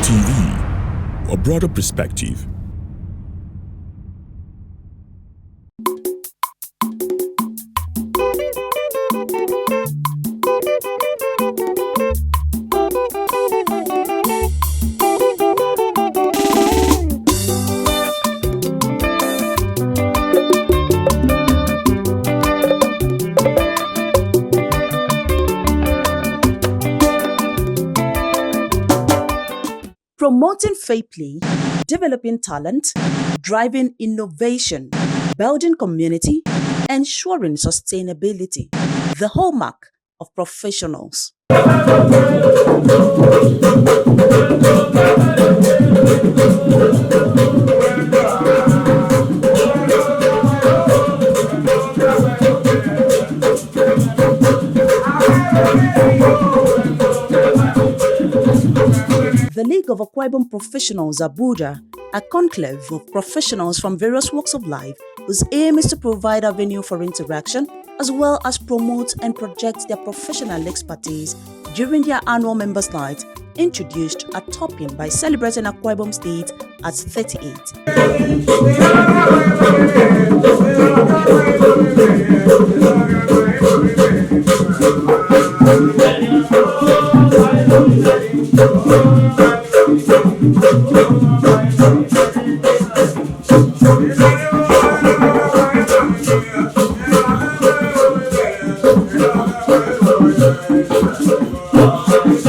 TV, a broader perspective. Promoting fair play, developing talent, driving innovation, building community, ensuring sustainability, the hallmark of professionals. The League of Akwa Ibom Professionals Abuja, a conclave of professionals from various walks of life whose aim is to provide a venue for interaction as well as promote and project their professional expertise during their annual members' night, introduced a topping by celebrating Akwa Ibom State at 38.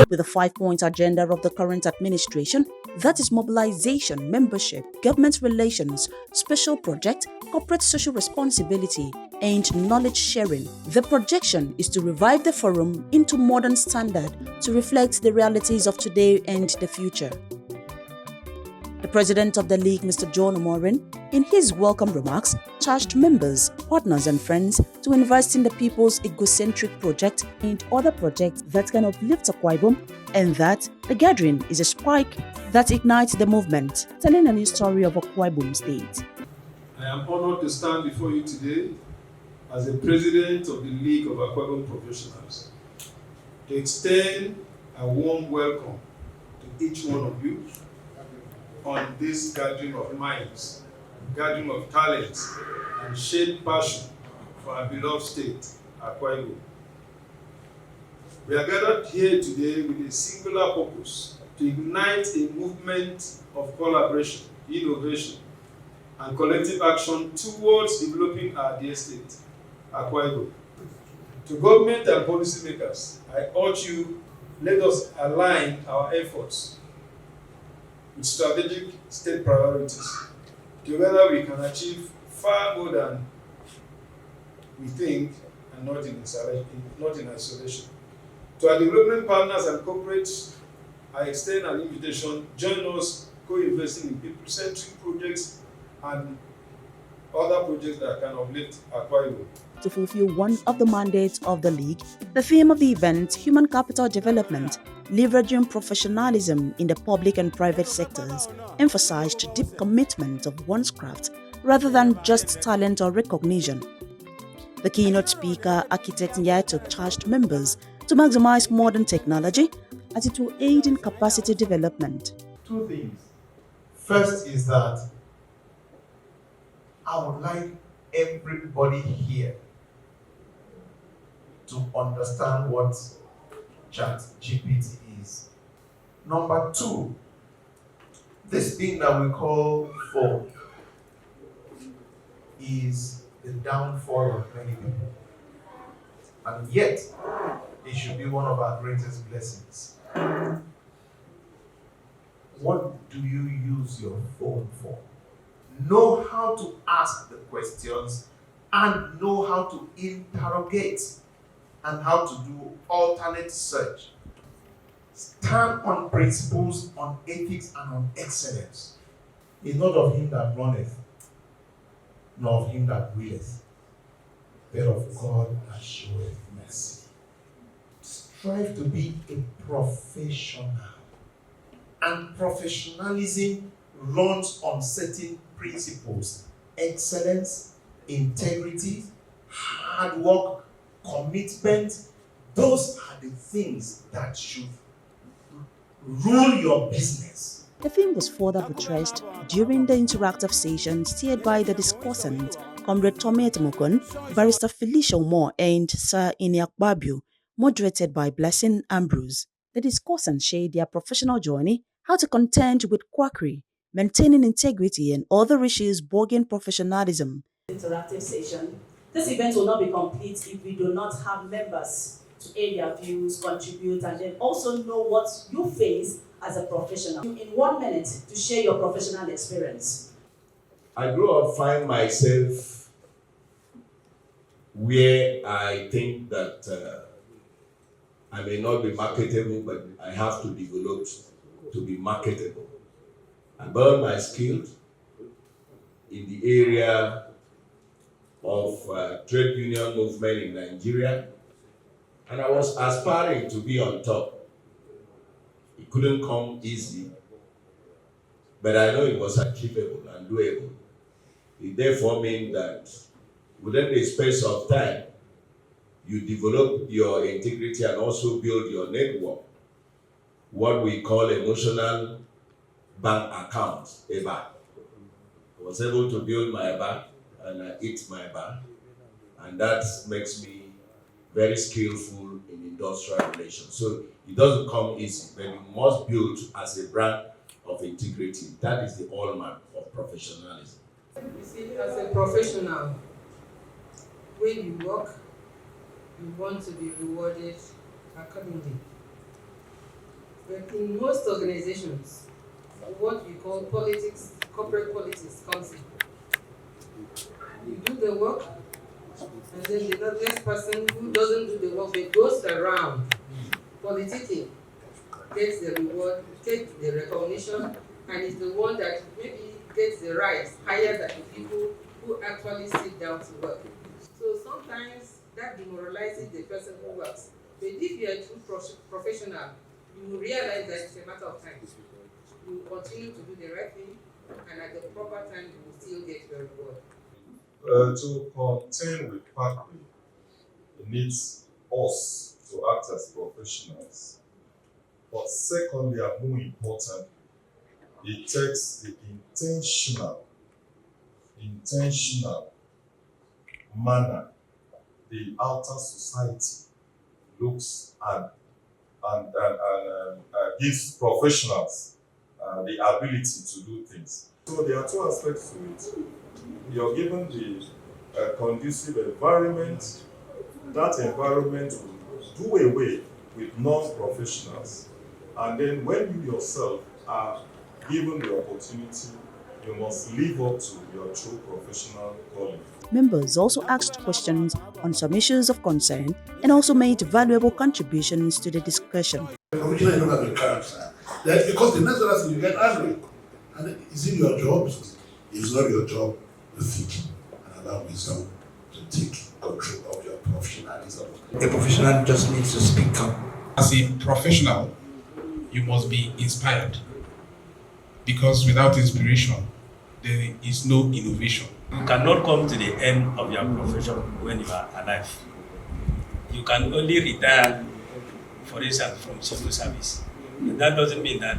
With the 5-point agenda of the current administration, that is mobilization, membership, government relations, special project, corporate social responsibility, and knowledge sharing. The projection is to revive the forum into modern standard to reflect the realities of today and the future. The president of the league, Mr. John Omorin, in his welcome remarks, charged members, partners and friends to invest in the People's Egocentric Project and other projects that can uplift Akwa Ibom, and that the gathering is a spark that ignites the movement, telling a new story of Akwa Ibom State. I am honored to stand before you today as the president of the League of Akwa Ibom Professionals to extend a warm welcome to each one of you on this gathering of minds, gathering of talents, and shared passion for our beloved state, Akwa Ibom. We are gathered here today with a singular purpose to ignite a movement of collaboration, innovation, and collective action towards developing our dear state, Akwa Ibom. To government and policymakers, I urge you, let us align our efforts with strategic state priorities. Together we can achieve far more than we think, and not in isolation. To our development partners and corporates, I extend an invitation: join us co-investing in people-centric projects and other projects that can uplift Akwa Ibom. To fulfill one of the mandates of the League, the theme of the event, Human Capital Development, leveraging professionalism in the public and private sectors, emphasized deep commitment of one's craft rather than just talent or recognition. The keynote speaker, architect Nyato, charged members to maximize modern technology as it will aid in capacity development. Two things. First is that I would like everybody here to understand what ChatGPT is. Number two, this thing that we call phone is the downfall of many people. And yet, it should be one of our greatest blessings. What do you use your phone for? Know how to ask the questions and know how to interrogate and how to do alternate search. Stand on principles, on ethics, and on excellence. It's not of him that runneth, nor of him that willeth, but of God that showeth mercy. Strive to be a professional. And professionalism runs on certain principles: excellence, integrity, hard work, commitment. Those are the things that should rule your business. The theme was further buttressed during the interactive session steered by the discussant, Comrade Tommy Etemokon, Barrister Felicia Moore, and Sir Akwa, moderated by Blessing Ambrose. The discussants shared their professional journey, how to contend with quackery, maintaining integrity, and other issues bogging professionalism. Interactive session. This event will not be complete if we do not have members to air their views, contribute, and then also know what you face as a professional. In 1 minute to share your professional experience. I grew up find myself where I think that I may not be marketable, but I have to develop to be marketable. I burned my skills in the area of trade union movement in Nigeria, and I was aspiring to be on top. It couldn't come easy, but I know it was achievable and doable. It therefore means that within the space of time, you develop your integrity and also build your network, what we call emotional bank accounts, EBA. I was able to build my EBA and I eat my EBA, and that makes me very skillful in industrial relations. So it doesn't come easy, but you must build as a brand of integrity. That is the hallmark of professionalism. You see, as a professional, when you work, you want to be rewarded accordingly. But in most organizations, what we call politics, corporate politics comes in. You do the work, and then the next person who doesn't do the work, but goes around politicking, gets the reward, gets the recognition, and is the one that maybe gets the rise higher than the people who actually sit down to work. So sometimes that demoralizes the person who works. But if you are a true professional, you will realize that it's a matter of time. You will continue to do the right thing, and at the proper time, you will still get your reward. To contend with quackery, it needs us to act as professionals. But secondly, and more important, it takes the intentional manner the outer society looks and gives professionals the ability to do things. So there are two aspects to it. You're given the conducive environment. That environment will do away with non-professionals. And then when you yourself are given the opportunity, you must live up to your true professional calling. Members also asked questions on some issues of concern and also made valuable contributions to the discussion. Originally, you don't have a character. That's because the next other thing you get angry. And is it your job? If it's not your job, you think and allow wisdom to take control of your professionalism. A professional just needs to speak up. As a professional, you must be inspired, because without inspiration, there is no innovation. You cannot come to the end of your profession when you are alive. You can only retire, for instance, from civil service. But that doesn't mean that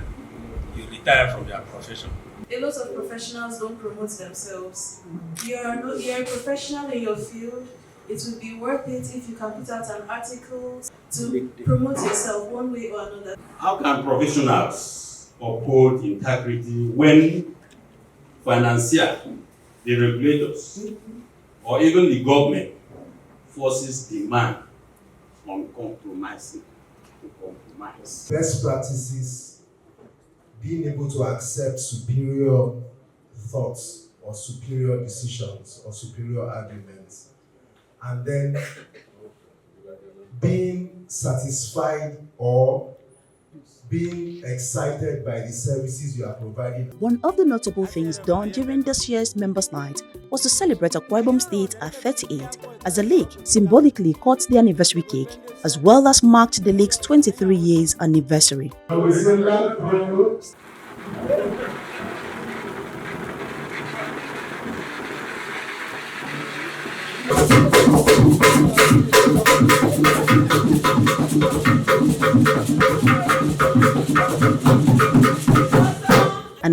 you retire from your profession. A lot of professionals don't promote themselves. You're a professional in your field. It would be worth it if you can put out an article to promote yourself one way or another. How can professionals uphold integrity when financier, the regulators, or even the government forces demand on compromise? Best practices, being able to accept superior thoughts or superior decisions or superior arguments, and then being satisfied or being excited by the services you are providing. One of the notable things done during this year's Members' Night was to celebrate Akwa Ibom State at 38 as the league symbolically cut the anniversary cake, as well as marked the league's 23 years anniversary.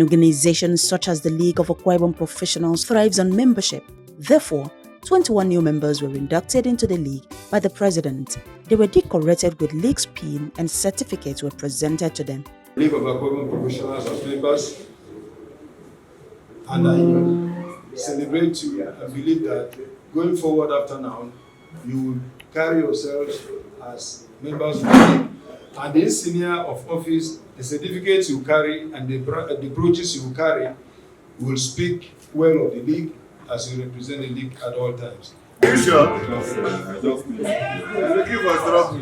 An organization such as the League of Akwa Ibom Professionals thrives on membership. Therefore, 21 new members were inducted into the league by the president. They were decorated with league's pin and certificates were presented to them. League of Akwa Ibom Professionals as members, and I celebrate you. I believe that going forward after now, you will carry yourselves as members of the league. And the senior of office, the certificates you carry and the brooches you carry will speak well of the league as you represent the league at all times. You sure? I'm looking for trouble.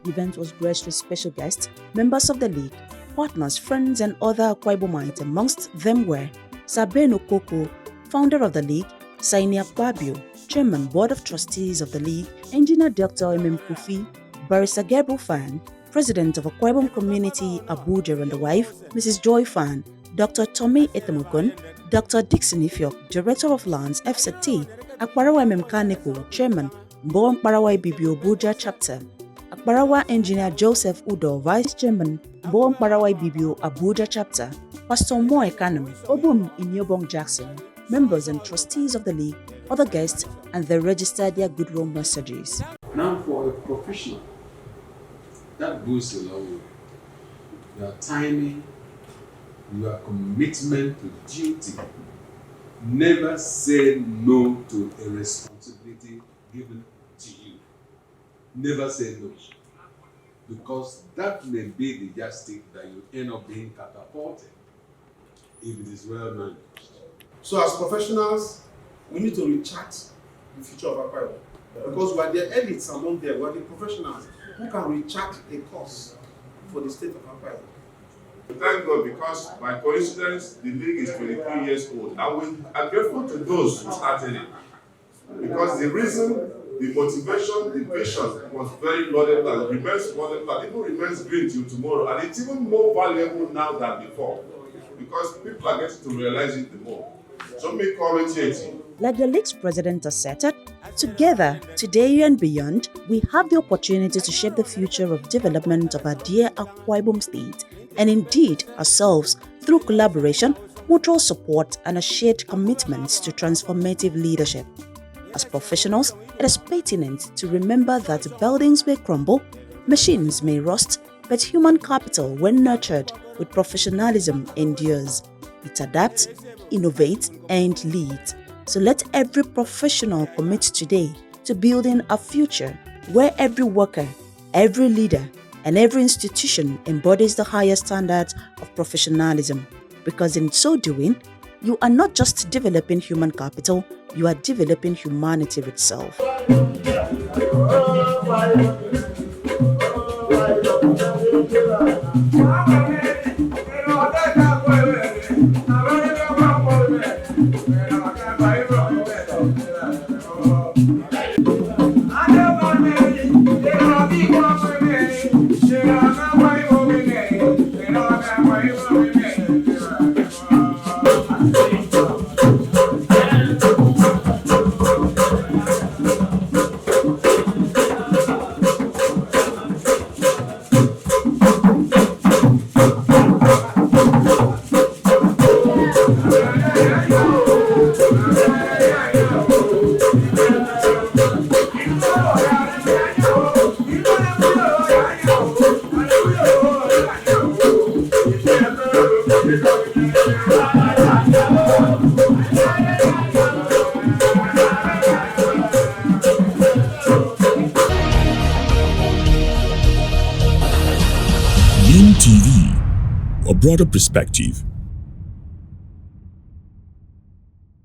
The event was graced with special guests, members of the league, partners, friends, and other Akwa Ibomites. Amongst them were Sabeno Koko, founder of the league, Saini Akpabio, chairman, board of trustees of the league, engineer Dr. M. Kufi, Barrister Gabriel Fan, president of Akwa Ibom Community Abuja and the wife, Mrs. Joy Fan, Dr. Tommy Etemogun, Dr. Dixon Ifiok, director of lands, FCT, Akbarawa Memkaniko, chairman, Mbon Parawai Bibio Abuja chapter, Akbarawa engineer Joseph Udo, vice chairman, Mbon Parawai Bibio Abuja chapter, Pastor Moe Kanum, Obum Inyobong Jackson, members and trustees of the league, other guests, and they registered their goodwill messages. Now, for a professional, that goes a long way. Your timing, your commitment to duty. Never say no to a responsibility given to you. Never say no. Because that may be the yardstick that you end up being catapulted if it is well managed. So as professionals, we need to recharge the future of Akwa Ibom. Because we are the elites among them, we are the professionals who can recharge a course for the state of Akwa Ibom. Thank God, because by coincidence, the league is 23 years old. And we are grateful to those who started it. Because the reason, the motivation, the vision was very laudable and remains laudable and even remains green till tomorrow. And it's even more valuable now than before. Because people are getting to realize it more. So make commentating. Like the league's president asserted, together, today and beyond, we have the opportunity to shape the future of development of our dear Akwa Ibom state, and indeed ourselves through collaboration, mutual support, and a shared commitment to transformative leadership. As professionals, it is pertinent to remember that buildings may crumble, machines may rust, but human capital, when nurtured with professionalism, endures. It adapts, innovates, and leads. So let every professional commit today to building a future where every worker, every leader, and every institution embodies the highest standards of professionalism. Because in so doing, you are not just developing human capital, you are developing humanity itself. TV, a broader perspective.